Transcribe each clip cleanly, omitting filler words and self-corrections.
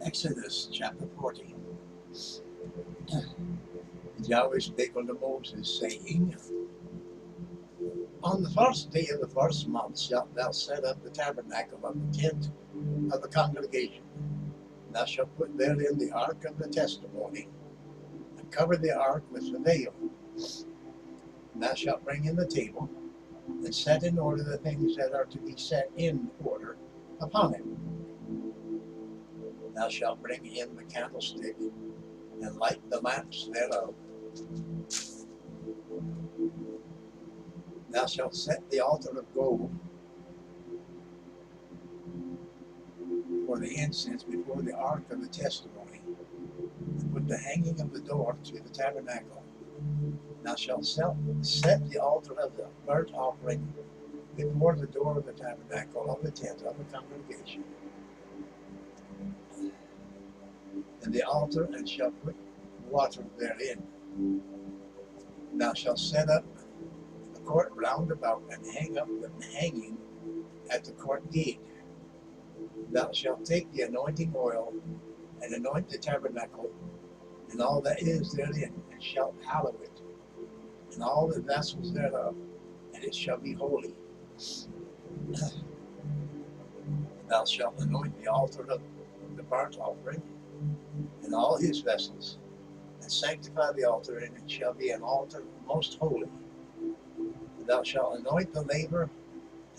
Exodus chapter 14. And Yahweh spake unto Moses, saying, On the first day of the first month shalt thou set up the tabernacle of the tent of the congregation. Thou shalt put therein the ark of the testimony, and cover the ark with the veil. And thou shalt bring in the table, and set in order the things that are to be set in order upon it. Thou shalt bring in the candlestick, and light the lamps thereof. Thou shalt set the altar of gold for the incense before the ark of the testimony, and put the hanging of the door to the tabernacle. Thou shalt set the altar of the burnt offering before the door of the tabernacle of the tent of the congregation, and the altar, and shalt put water therein. Thou shalt set up the court round about, and hang up the hanging at the court gate. Thou shalt take the anointing oil, and anoint the tabernacle, and all that is therein, and shalt hallow it, and all the vessels thereof, and it shall be holy. Thou shalt anoint the altar of the burnt offering, and all his vessels, and sanctify the altar, and it shall be an altar most holy. And thou shalt anoint the laver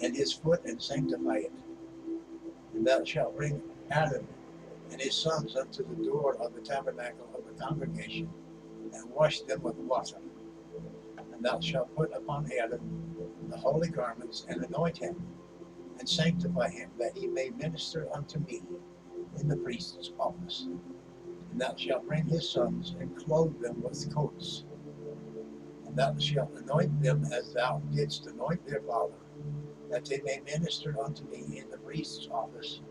and his foot, and sanctify it. And thou shalt bring Aaron and his sons unto the door of the tabernacle of the congregation, and wash them with water. And thou shalt put upon Aaron the holy garments, and anoint him, and sanctify him, that he may minister unto me in the priest's office. And thou shalt bring his sons, and clothe them with coats. And thou shalt anoint them as thou didst anoint their father, that they may minister unto me in the priest's office.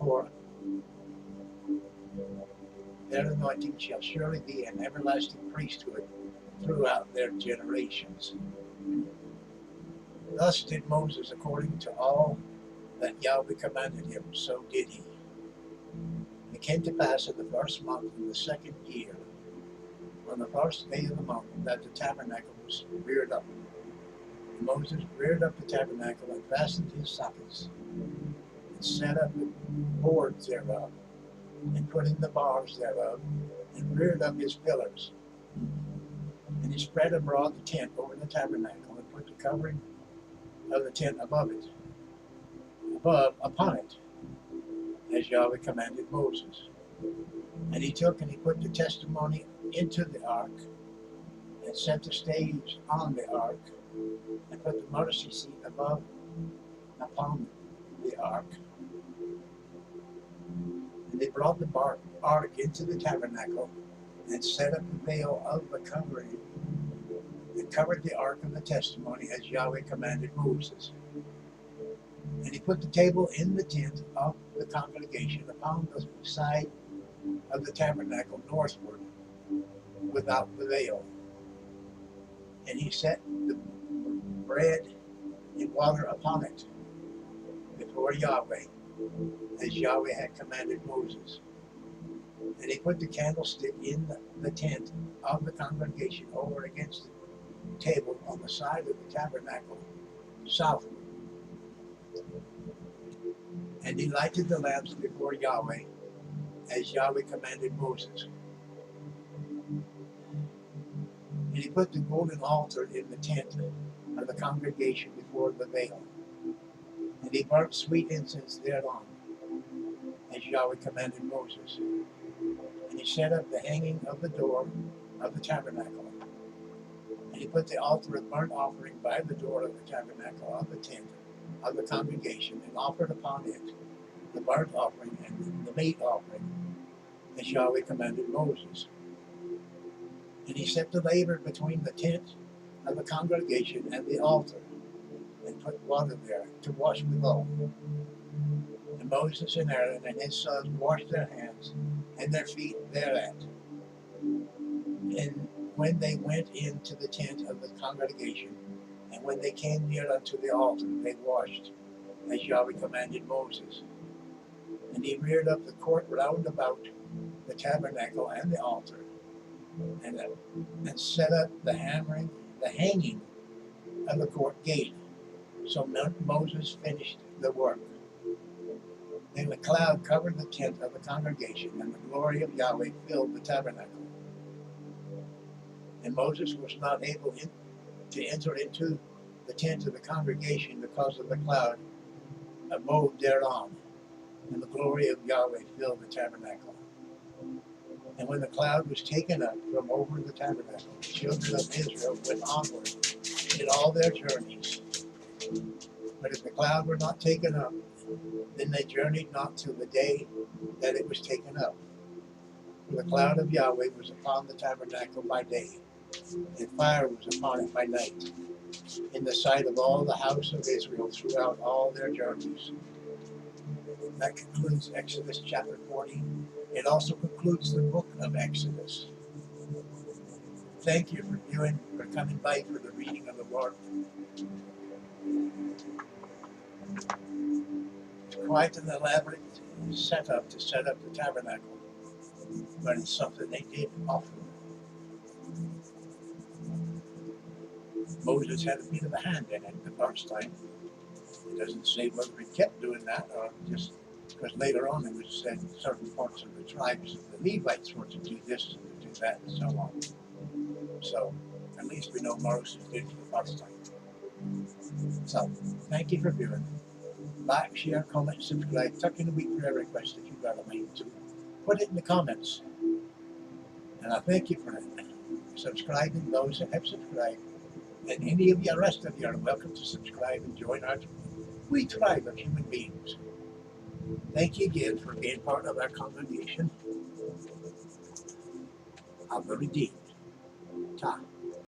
For their anointing shall surely be an everlasting priesthood throughout their generations. Thus did Moses according to all that Yahweh commanded him, so did he. It came to pass in the first month of the second year, on the first day of the month, that the tabernacle was reared up. And Moses reared up the tabernacle, and fastened his sockets, and set up the boards thereof, and put in the bars thereof, and reared up his pillars. And he spread abroad the tent over the tabernacle, and put the covering of the tent upon it, as Yahweh commanded Moses. And he took and he put the testimony into the ark, and set the stage on the ark, and put the mercy seat above upon the ark. And they brought the ark into the tabernacle, and set up the veil of the covering, and covered the ark of the testimony, as Yahweh commanded Moses. And he put the table in the tent of the congregation upon the side of the tabernacle northward, without the veil. And he set the bread and water upon it before Yahweh, as Yahweh had commanded Moses. And he put the candlestick in the tent of the congregation over against the table on the side of the tabernacle southward. And he lighted the lamps before Yahweh, as Yahweh commanded Moses. And he put the golden altar in the tent of the congregation before the veil. And he burnt sweet incense thereon, as Yahweh commanded Moses. And he set up the hanging of the door of the tabernacle. And he put the altar of burnt offering by the door of the tabernacle of the tent of the congregation, and offered upon it the burnt offering and the meat offering, as Yahweh commanded Moses. And he set the laver between the tent of the congregation and the altar, and put water there to wash withal. And Moses and Aaron and his sons washed their hands and their feet thereat. And when they went into the tent of the congregation, and when they came near unto the altar, they washed, as Yahweh commanded Moses. And he reared up the court round about the tabernacle and the altar, and set up the hanging of the court gate. So Moses finished the work. Then the cloud covered the tent of the congregation, and the glory of Yahweh filled the tabernacle. And Moses was not able to enter into the tent of the congregation because of the cloud abode thereon, and the glory of Yahweh filled the tabernacle. And when the cloud was taken up from over the tabernacle, the children of Israel went onward in all their journeys. But if the cloud were not taken up, then they journeyed not till the day that it was taken up. For the cloud of Yahweh was upon the tabernacle by day, and fire was upon it by night, in the sight of all the house of Israel throughout all their journeys. That concludes Exodus chapter 40. It also concludes the book of Exodus. Thank you for viewing, for coming by for the reading of the Word. It's quite an elaborate setup to set up the tabernacle, but it's something they did often. Moses had a bit of a hand in it the first time. It doesn't say whether he kept doing that or just because later on it was said certain parts of the tribes of the Levites were to do this and to do that and so on. So at least we know Moses did it the first time. So thank you for viewing. Like, share, comment, subscribe. Tuck in a week prayer request if you've got a mind to. Put it in the comments. And I thank you for subscribing, those that have subscribed. And any of the rest of you are welcome to subscribe and join our wee tribe of human beings. Thank you again for being part of our congregation of the redeemed. Ta.